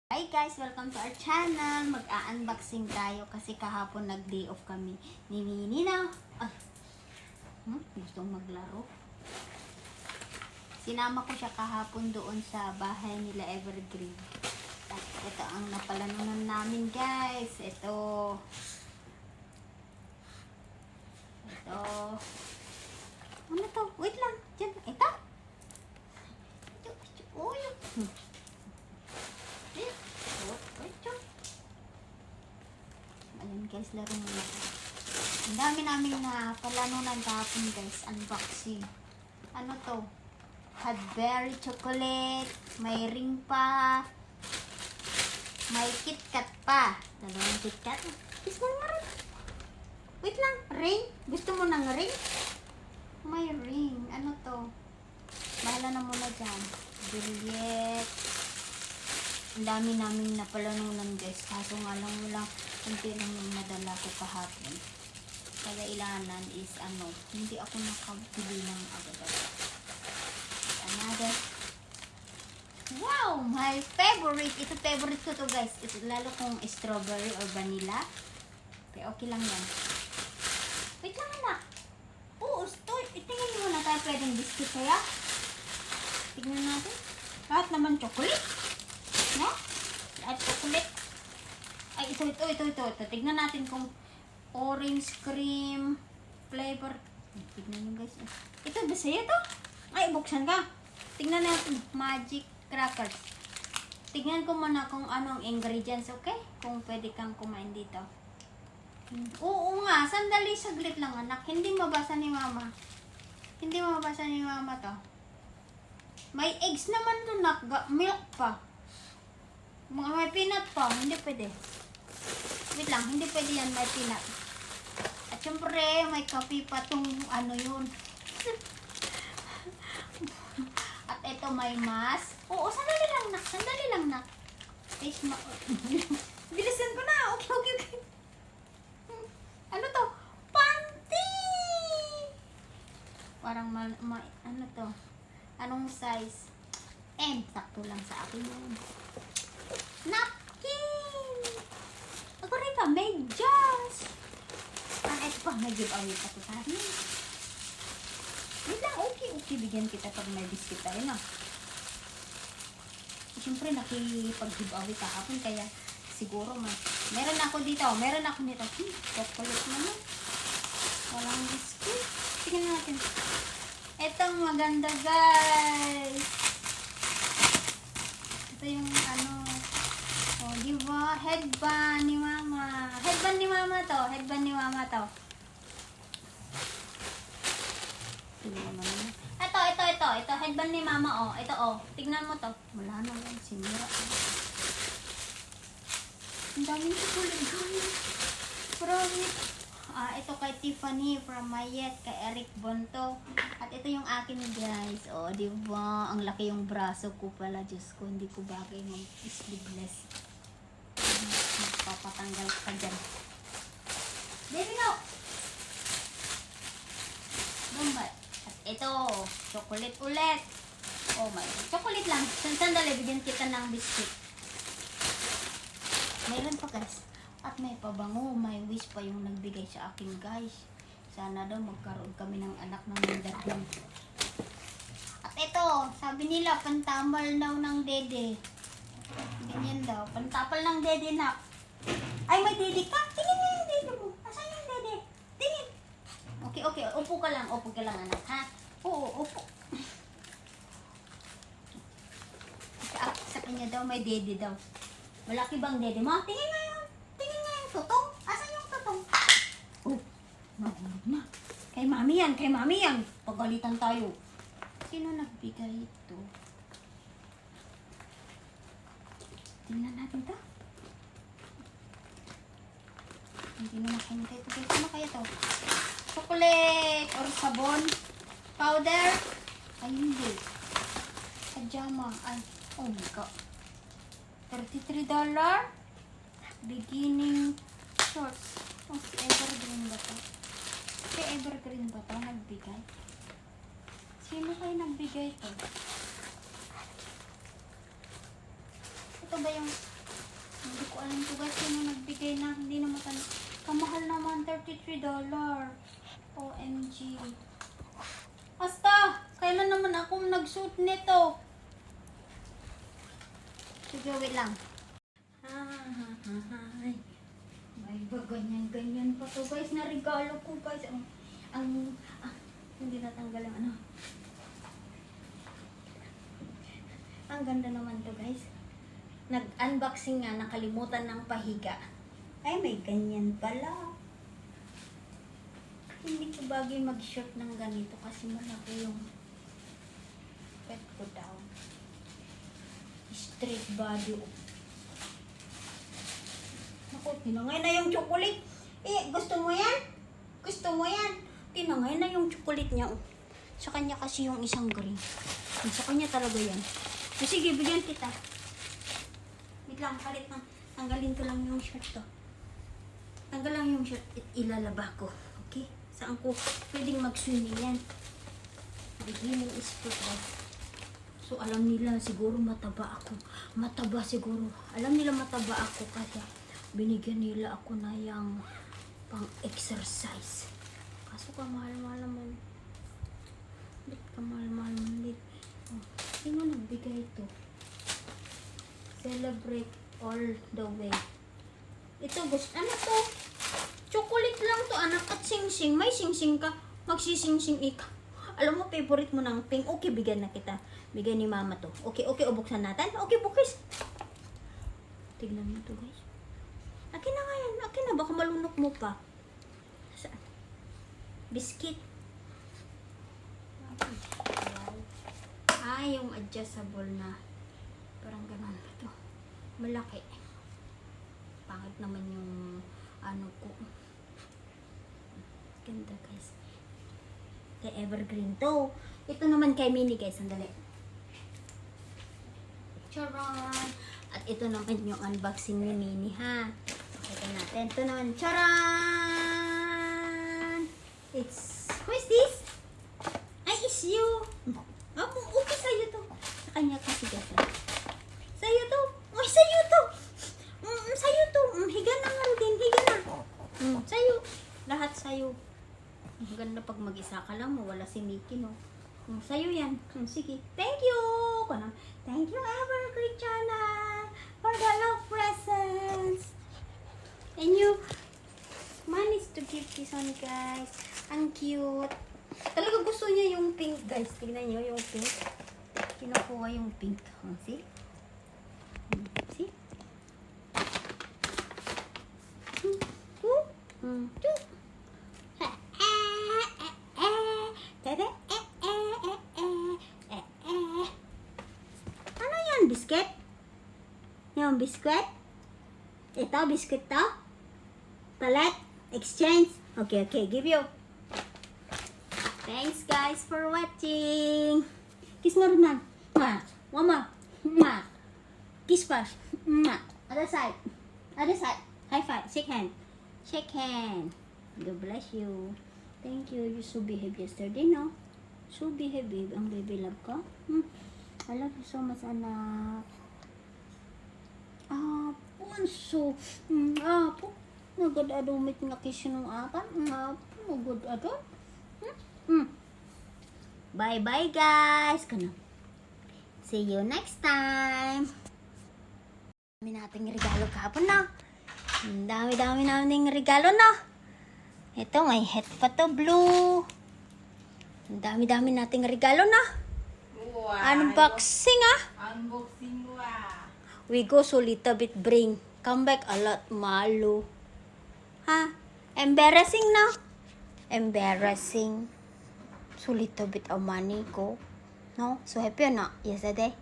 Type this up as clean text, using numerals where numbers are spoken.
Hi guys! Welcome to our channel. Mag-a-unboxing tayo kasi kahapon nag-day off kami ni Nina. Ay, gustong maglaro. Sinama ko siya kahapon doon sa bahay nila Evergreen. At ito ang napalanunan namin guys. Ito. Ano to? Wait lang. Diyan. Ito. Uy. Ayan guys, laro muna. Ang dami namin na palanunan kahapon guys, unboxing. Ano to? Cadbury chocolate, may ring pa, may KitKat pa. Dalawang KitKat. Kiss mo nga rin. Wait lang, ring? Gusto mo ng ring? May ring. Ano to? Bahala na muna dyan. Juliet. Ang dami namin napalanunan guys. Kaso nga lang wala. Hindi lang yung madala ko kahapon. Kaya ilanan is hindi ako nakabili ng agad-agad. Another. Wow! My favorite. Ito favorite ko to guys. Ito, lalo kung strawberry or vanilla. Okay, okay lang yan. Wait lang anak. Oo, tingnan nyo muna tayo pwedeng biscuit kaya. Tingnan natin. Lahat naman chocolate. No? Lahat chocolate. Ay, ito. Tignan natin kung orange cream flavor. Tignan nyo guys. Ito, basaya to. Ay, buksan ka. Tignan natin. Magic crackers. Tignan ko muna kung anong ingredients, okay? Kung pwede kang kumain dito. Oo nga, sandali, saglit lang anak. Hindi mabasa ni mama. Hindi mabasa ni mama to. May eggs naman to, milk pa. May peanut pa. Hindi pwede. Wait lang, hindi pwede yan, may peanut. At syempre, may coffee pa tong yun. At ito may mask. Oo, sandali lang nak. Face mask. Bilisan ko na. Okay. Ano to? Panty! Parang ano to? Anong size? M. Sakto lang sa akin yun. Napkin! Ako rin pa, medyas! Ito pa, may giveaway pa to sa akin. Wait lang, okay. Bigyan kita pag may biscuit tayo na. Siyempre, nakipag-giveaway kahapon, kaya siguro meron ako dito. Chocolate naman. Walang biscuit. Tingnan natin. Etong maganda guys. Ito yung diba? Headband ni mama. Headband ni mama to. Tingnan mo naman. Ito. Headband ni mama, oh. Ito, oh. Tignan mo to. Wala na lang. Sinira. Ang daming chocolate guys. Promise. Ito kay Tiffany from Mayet, kay Eric Bonto. At ito yung akin guys. Oh, diba? Ang laki yung braso ko pala. Diyos ko, hindi ko bagay mag-sleeveless. Magpapatanggal ka dyan. Baby, no! Dumbat. At ito, chocolate ulit. Oh my God. Chocolate lang. Sandali, bigyan kita ng biscuit. Meron pa guys. At may pabango, may wish pa yung nagbigay sa akin guys. Sana daw magkaroon kami ng anak ng mandarin. At ito, sabi nila pantamal daw ng dede. Ganyan daw, pantapal ng dede na. Ay, may dede ka? Tingin mo yung dede mo. Asan yung dede? Tingin. Okay. Upo ka lang anak ha. Oo, upo. Sa kanya daw may dede daw. Malaki bang dede mo? Tingin nga yung tutong. Asan yung tutong? Oh, nahulog na. Kay mami yan. Pagalitan tayo. Sino nagbigay ito? Tingnan natin to. Hindi na makintay ito. Ano kaya to? Chocolate or sabon? Powder? Ay, hindi. Pajama. Ay, oh my God. $33? Beginning shorts. Oh, si Evergreen ba to? Nagbigay? Sino kayo nagbigay to? Ito ba yung ko alam to guys, sino nagbigay na, hindi naman kamahal naman, $33. OMG. Basta, kailan naman ako nag-shoot nito? Sige, wait lang. May ba ganyan-ganyan pa to guys, na regalo ko guys. Hindi natanggal ang ano. Ang ganda naman to guys. Nag-unboxing nga, nakalimutan ng pahiga. Ay, may ganyan pala. Hindi ko bagay mag-shoot ng ganito kasi malaki yung pet ko daw. Straight body. Ako, tinangay na yung chocolate. Gusto mo yan? Gusto mo yan? Tinangay na yung chocolate niya. Sa kanya kasi yung isang green. Sa kanya talaga yan. Sige, bigyan kita. Wait lang, palit na. Tanggalin ko lang yung shirt to. Tanggal lang yung shirt. Ilalaba ko. Okay? Saan ko pwedeng mag-swimming yan? Beginning is good, guys. So, alam nila siguro mataba ako. Mataba siguro. Alam nila mataba ako kasi binigyan nila ako na yung pang-exercise. Kaso kamahal-mahal naman. Ba't kamahal-mahal naman? Sino nagbigay ito? Celebrate all the way. Ito, gusto. Ano to? Chocolate lang to, anak. At sing-sing. May sing-sing ka. Magsising-sing ikaw. Alam mo, favorite mo ng pink. Okay, bigyan na kita. Bigyan ni mama to. Okay, ubuksan natin. Okay, bukis. Tignan mo to, guys. Akin na nga yan. Akin na. Baka malunok mo pa. Saan? Biscuit. Yung adjustable na. Parang ganun. Ito. Malaki. Pangit naman yung ano ko. Ganda, guys. Kay Evergreen to. Ito naman kay Mini, guys. Sandali. Charan! At ito naman yung unboxing ni Mini, ha? Pakita natin. Ito naman. Charan! It's... Who is this? Ay, it's you! Okay, sa'yo to. Sa kanya kasi guys. Sa'yo to. Uy, sa'yo to. Sa'yo to. Higa na nga din. Higa na. Sa'yo. Lahat sa'yo. Ang ganda pag mag-isa ka lang. Wala si Mickey, no? Sa'yo yan. Sige. Thank you. Thank you, Evergreen Channel, for the love presents. And you managed to give this one, guys. Ang cute. Talaga gusto niya yung pink, guys. Tignan niyo yung pink. Kinukuha yung pink. See? See? Ano yan? Biscuit? Yung biscuit? Ito, biscuit to? Palit? Exchange? Okay, give you. Thanks guys for watching. Kiss mo rin na. Mama. Kiss first. Other side. High five. Shake hand. God bless you. Thank you. You so behave yesterday, no? So behave, ang baby love ko. I love you so much, anak. Punso. Po. Nagod adumit nga kiss nung akan. Nagod adon. Bye guys. See you next time. Dami nating regalo kahapon na. Dami nating regalo na. Ito may hat pa to, blue. Dami nating regalo na. Wow. Unboxing Unboxing We go so little bit bring. Come back a lot malu. Embarrassing na. Embarrassing. So little bit of money go. No? So happy na yesterday.